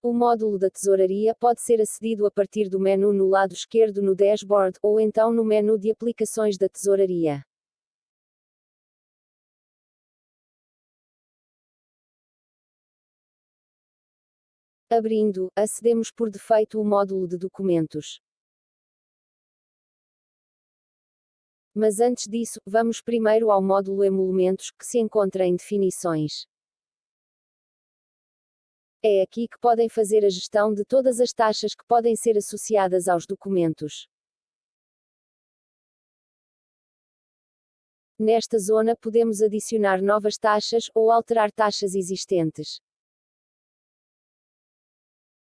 O módulo da tesouraria pode ser acedido a partir do menu no lado esquerdo no dashboard, ou então no menu de aplicações da tesouraria. Abrindo, acedemos por defeito o módulo de documentos. Mas antes disso, vamos primeiro ao módulo Emolumentos, que se encontra em Definições. É aqui que podem fazer a gestão de todas as taxas que podem ser associadas aos documentos. Nesta zona podemos adicionar novas taxas, ou alterar taxas existentes.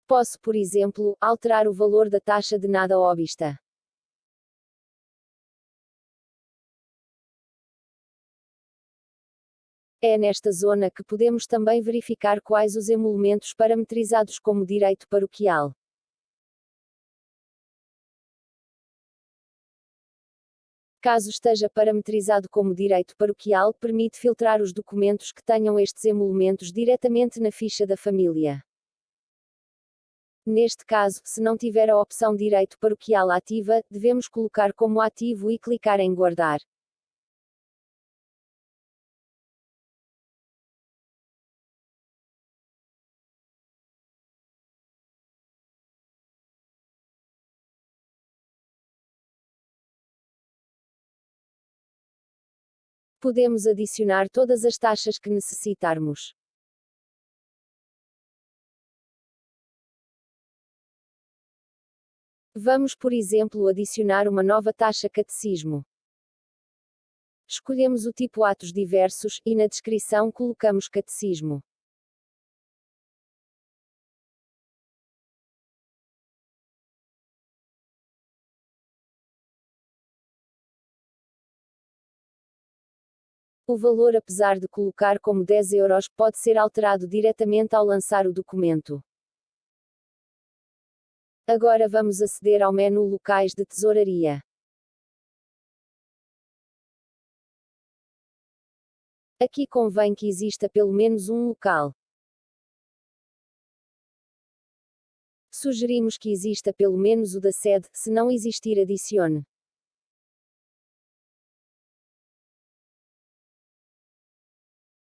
Posso, por exemplo, alterar o valor da taxa de nada óbista. É nesta zona que podemos também verificar quais os emolumentos parametrizados como direito paroquial. Caso esteja parametrizado como direito paroquial, permite filtrar os documentos que tenham estes emolumentos diretamente na ficha da família. Neste caso, se não tiver a opção Direito Paroquial ativa, devemos colocar como ativo e clicar em Guardar. Podemos adicionar todas as taxas que necessitarmos. Vamos, por exemplo, adicionar uma nova taxa catecismo. Escolhemos o tipo Atos Diversos, e na descrição colocamos Catecismo. O valor, apesar de colocar como 10 €, pode ser alterado diretamente ao lançar o documento. Agora vamos aceder ao menu Locais de Tesouraria. Aqui convém que exista pelo menos um local. Sugerimos que exista pelo menos o da sede, se não existir adicione.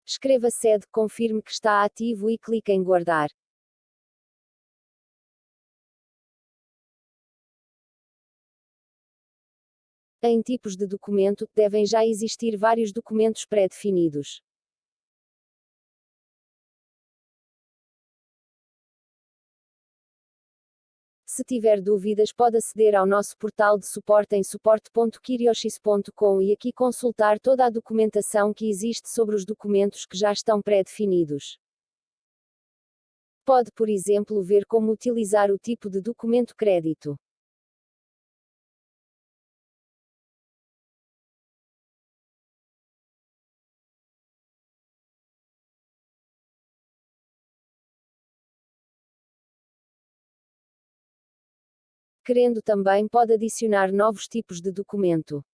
Escreva sede, confirme que está ativo e clique em Guardar. Em tipos de documento, devem já existir vários documentos pré-definidos. Se tiver dúvidas, pode aceder ao nosso portal de suporte em suporte.kirioxis.com e aqui consultar toda a documentação que existe sobre os documentos que já estão pré-definidos. Pode, por exemplo, ver como utilizar o tipo de documento crédito. Querendo também pode adicionar novos tipos de documento.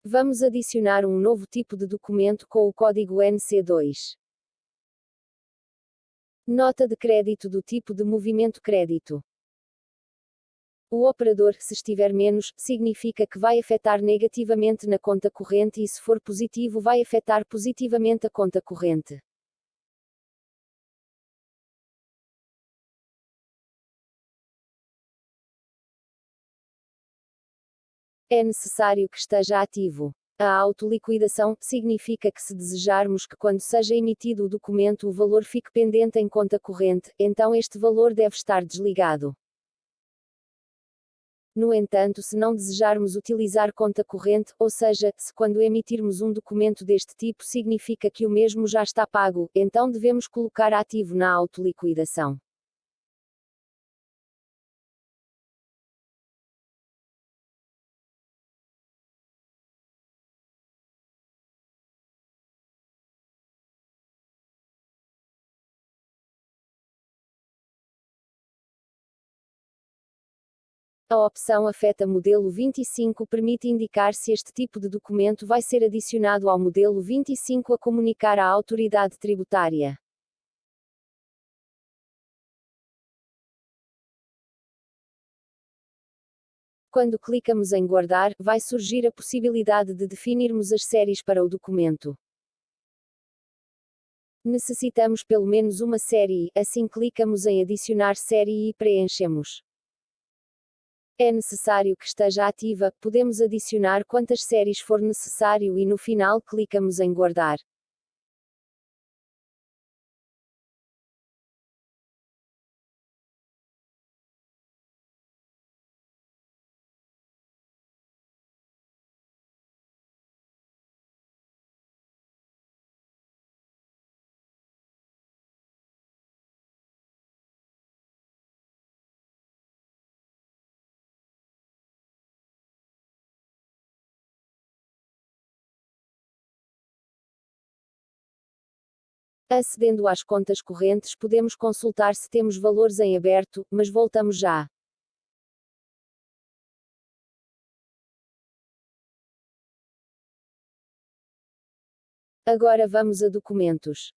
Vamos adicionar um novo tipo de documento com o código NC2. Nota de crédito do tipo de movimento crédito. O operador, se estiver menos, significa que vai afetar negativamente na conta corrente e se for positivo vai afetar positivamente a conta corrente. É necessário que esteja ativo. A autoliquidação significa que se desejarmos que quando seja emitido o documento o valor fique pendente em conta corrente, então este valor deve estar desligado. No entanto, se não desejarmos utilizar conta corrente, ou seja, se quando emitirmos um documento deste tipo significa que o mesmo já está pago, então devemos colocar ativo na autoliquidação. A opção Afeta Modelo 25 permite indicar se este tipo de documento vai ser adicionado ao modelo 25 a comunicar à autoridade tributária. Quando clicamos em Guardar, vai surgir a possibilidade de definirmos as séries para o documento. Necessitamos pelo menos uma série, assim clicamos em Adicionar série e preenchemos. É necessário que esteja ativa, podemos adicionar quantas séries for necessário e no final clicamos em Guardar. Acedendo às contas correntes, podemos consultar se temos valores em aberto, mas voltamos já. Agora vamos a Documentos.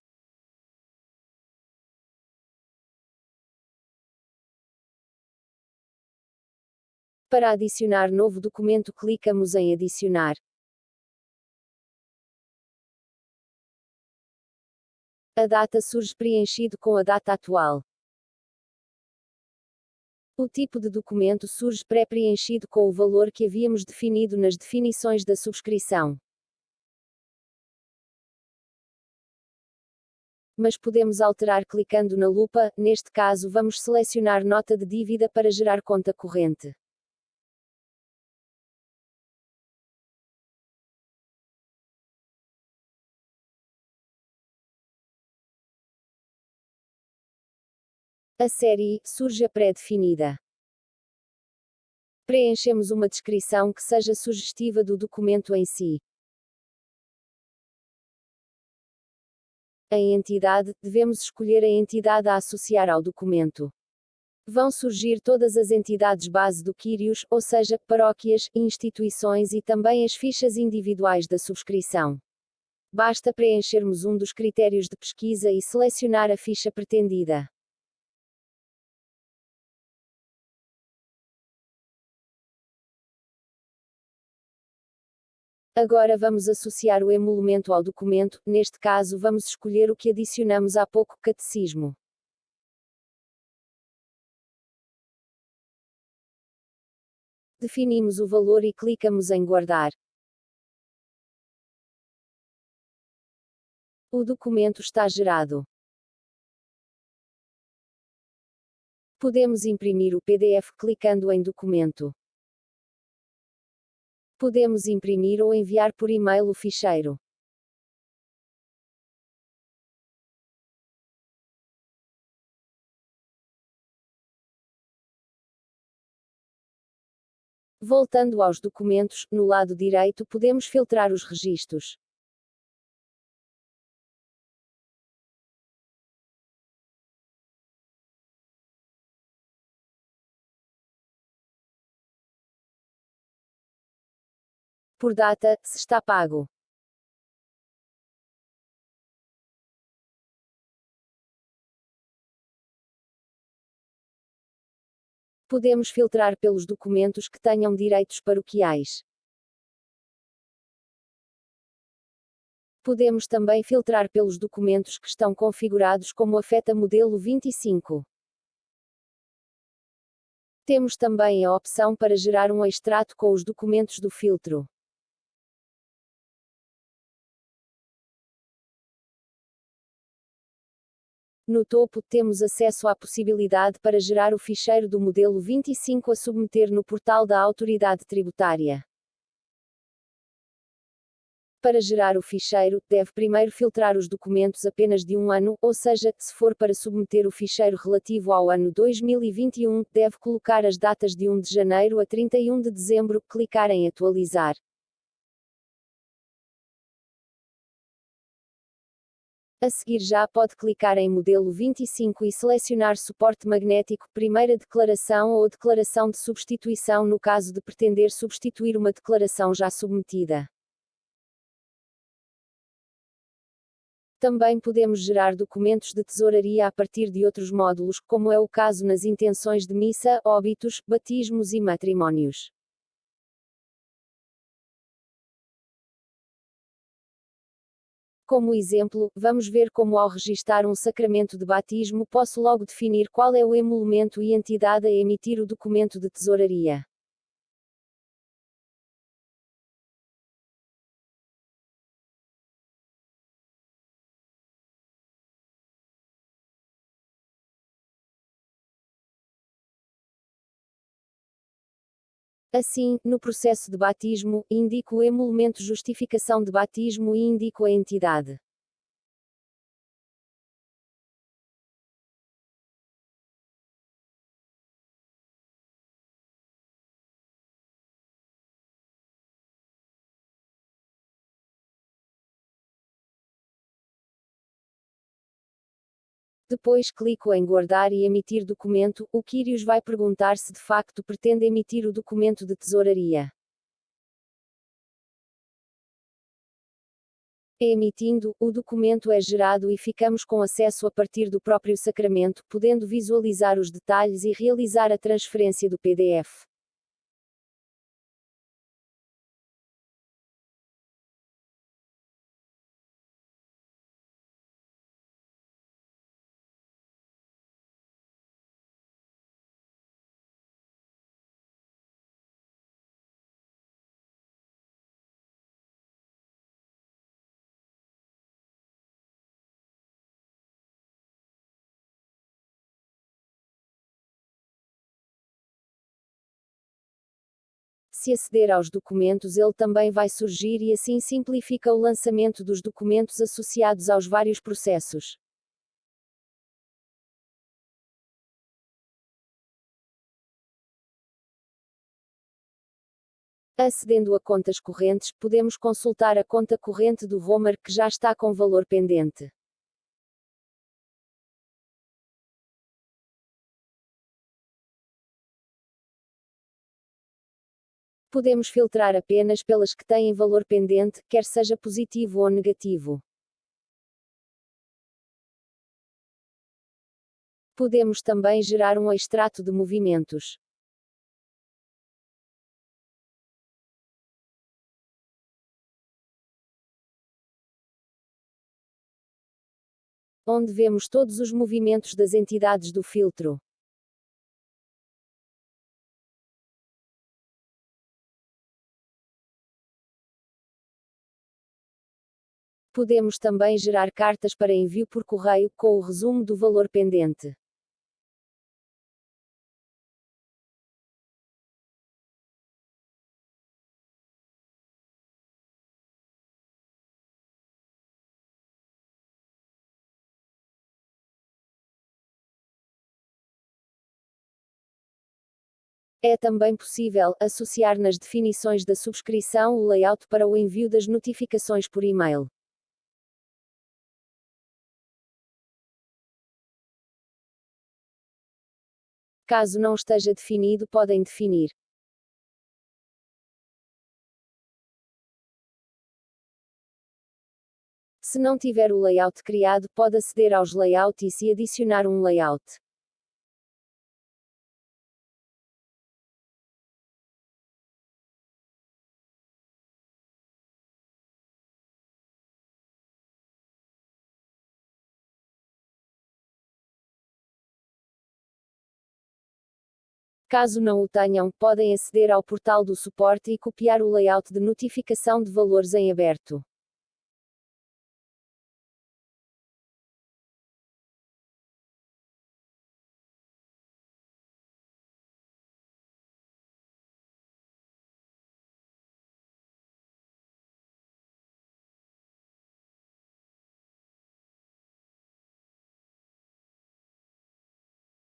Para adicionar novo documento, clicamos em Adicionar. A data surge preenchido com a data atual. O tipo de documento surge pré-preenchido com o valor que havíamos definido nas definições da subscrição. Mas podemos alterar clicando na lupa, neste caso vamos selecionar Nota de dívida para gerar conta corrente. A série surge a pré-definida. Preenchemos uma descrição que seja sugestiva do documento em si. Em Entidade, devemos escolher a entidade a associar ao documento. Vão surgir todas as entidades base do Quírios, ou seja, paróquias, instituições e também as fichas individuais da subscrição. Basta preenchermos um dos critérios de pesquisa e selecionar a ficha pretendida. Agora vamos associar o emolumento ao documento, neste caso vamos escolher o que adicionamos há pouco, Catecismo. Definimos o valor e clicamos em Guardar. O documento está gerado. Podemos imprimir o PDF clicando em Documento. Podemos imprimir ou enviar por e-mail o ficheiro. Voltando aos documentos, no lado direito podemos filtrar os registros. Por data, se está pago. Podemos filtrar pelos documentos que tenham direitos paroquiais. Podemos também filtrar pelos documentos que estão configurados como Afeta Modelo 25. Temos também a opção para gerar um extrato com os documentos do filtro. No topo, temos acesso à possibilidade para gerar o ficheiro do modelo 25 a submeter no portal da autoridade tributária. Para gerar o ficheiro, deve primeiro filtrar os documentos apenas de um ano, ou seja, se for para submeter o ficheiro relativo ao ano 2021, deve colocar as datas de 1 de janeiro a 31 de dezembro, clicar em Atualizar. A seguir já pode clicar em modelo 25 e selecionar suporte magnético, primeira declaração ou declaração de substituição no caso de pretender substituir uma declaração já submetida. Também podemos gerar documentos de tesouraria a partir de outros módulos, como é o caso nas intenções de missa, óbitos, batismos e matrimónios. Como exemplo, vamos ver como ao registar um sacramento de batismo posso logo definir qual é o emolumento e entidade a emitir o documento de tesouraria. Assim, no processo de batismo, indico o emolumento justificação de batismo e indico a entidade. Depois clico em guardar e emitir documento. O Quírios vai perguntar se de facto pretende emitir o documento de tesouraria. Emitindo, o documento é gerado e ficamos com acesso a partir do próprio sacramento, podendo visualizar os detalhes e realizar a transferência do PDF. Se aceder aos documentos, ele também vai surgir e assim simplifica o lançamento dos documentos associados aos vários processos. Acedendo a contas correntes, podemos consultar a conta corrente do Homer que já está com valor pendente. Podemos filtrar apenas pelas que têm valor pendente, quer seja positivo ou negativo. Podemos também gerar um extrato de movimentos. Onde vemos todos os movimentos das entidades do filtro. Podemos também gerar cartas para envio por correio, com o resumo do valor pendente. É também possível associar nas definições da subscrição o layout para o envio das notificações por e-mail. Caso não esteja definido, podem definir. Se não tiver o layout criado, pode aceder aos layouts e adicionar um layout. Caso não o tenham, podem aceder ao portal do suporte e copiar o layout de notificação de valores em aberto.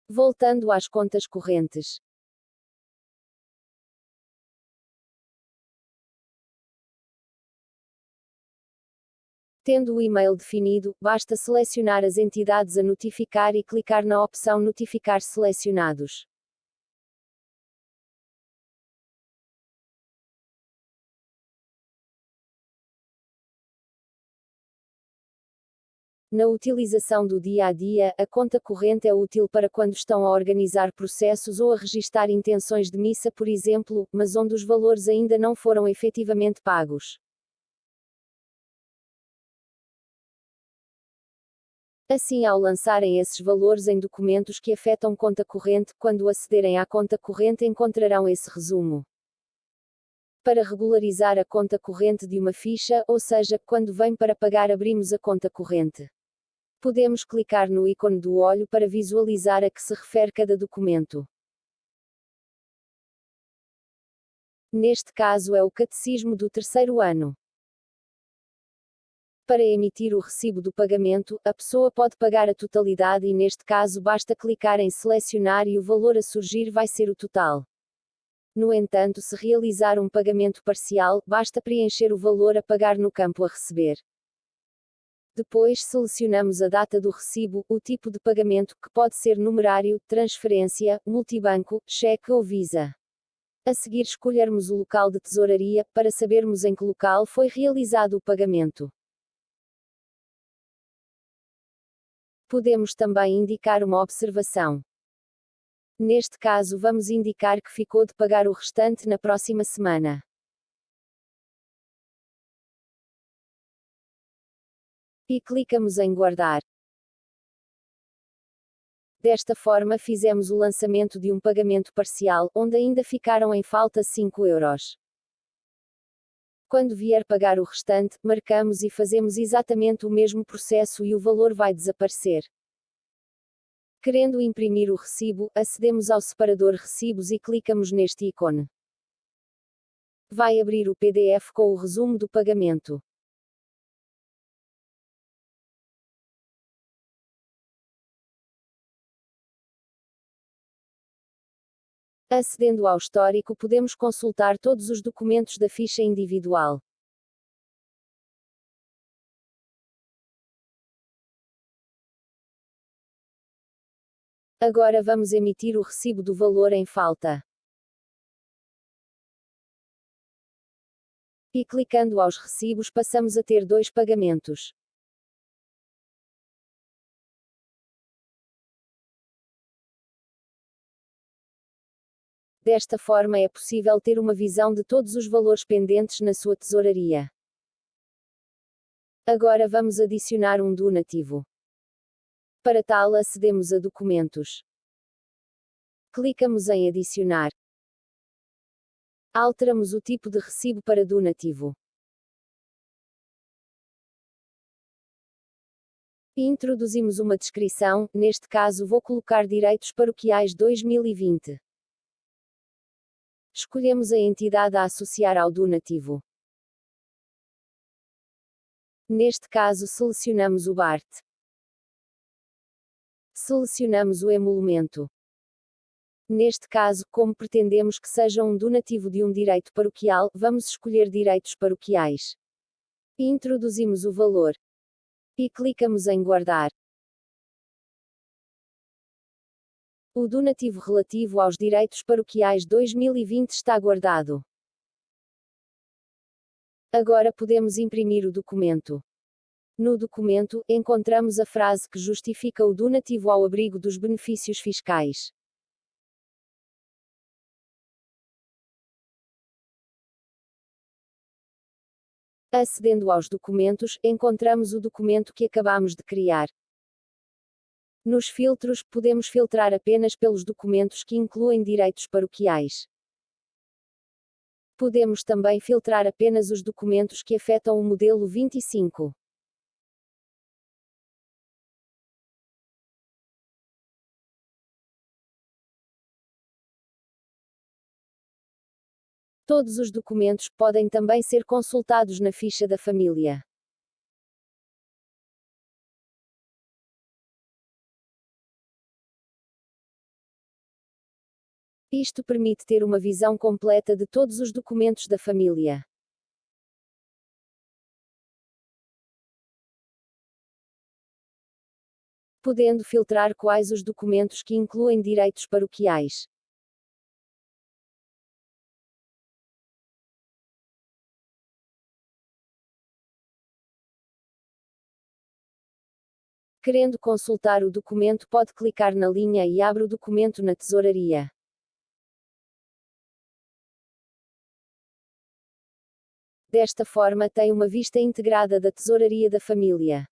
Voltando às contas correntes. Tendo o e-mail definido, basta selecionar as entidades a notificar e clicar na opção Notificar selecionados. Na utilização do dia a dia, a conta corrente é útil para quando estão a organizar processos ou a registar intenções de missa, por exemplo, mas onde os valores ainda não foram efetivamente pagos. Assim, ao lançarem esses valores em documentos que afetam conta corrente, quando acederem à conta corrente encontrarão esse resumo. Para regularizar a conta corrente de uma ficha, ou seja, quando vem para pagar abrimos a conta corrente. Podemos clicar no ícone do olho para visualizar a que se refere cada documento. Neste caso é o Catecismo do terceiro ano. Para emitir o recibo do pagamento, a pessoa pode pagar a totalidade e neste caso basta clicar em selecionar e o valor a surgir vai ser o total. No entanto, se realizar um pagamento parcial, basta preencher o valor a pagar no campo a receber. Depois selecionamos a data do recibo, o tipo de pagamento, que pode ser numerário, transferência, multibanco, cheque ou Visa. A seguir escolhermos o local de tesouraria, para sabermos em que local foi realizado o pagamento. Podemos também indicar uma observação. Neste caso vamos indicar que ficou de pagar o restante na próxima semana. E clicamos em guardar. Desta forma fizemos o lançamento de um pagamento parcial, onde ainda ficaram em falta 5 euros. Quando vier pagar o restante, marcamos e fazemos exatamente o mesmo processo e o valor vai desaparecer. Querendo imprimir o recibo, acedemos ao separador Recibos e clicamos neste ícone. Vai abrir o PDF com o resumo do pagamento. Acedendo ao histórico, podemos consultar todos os documentos da ficha individual. Agora vamos emitir o recibo do valor em falta. E clicando aos recibos passamos a ter 2 pagamentos. Desta forma é possível ter uma visão de todos os valores pendentes na sua tesouraria. Agora vamos adicionar um donativo. Para tal acedemos a Documentos. Clicamos em Adicionar. Alteramos o tipo de recibo para donativo. E introduzimos uma descrição, neste caso vou colocar Direitos Paroquiais 2020. Escolhemos a entidade a associar ao donativo. Neste caso selecionamos o BART. Selecionamos o emolumento. Neste caso, como pretendemos que seja um donativo de um direito paroquial, vamos escolher Direitos Paroquiais. E introduzimos o valor. E clicamos em Guardar. O donativo relativo aos Direitos Paroquiais 2020 está guardado. Agora podemos imprimir o documento. No documento, encontramos a frase que justifica o donativo ao abrigo dos benefícios fiscais. Acedendo aos documentos, encontramos o documento que acabamos de criar. Nos filtros, podemos filtrar apenas pelos documentos que incluem direitos paroquiais. Podemos também filtrar apenas os documentos que afetam o modelo 25. Todos os documentos podem também ser consultados na ficha da família. Isto permite ter uma visão completa de todos os documentos da família. podendo filtrar quais os documentos que incluem direitos paroquiais. Querendo consultar o documento, pode clicar na linha e abre o documento na tesouraria. Desta forma tem uma vista integrada da tesouraria da família.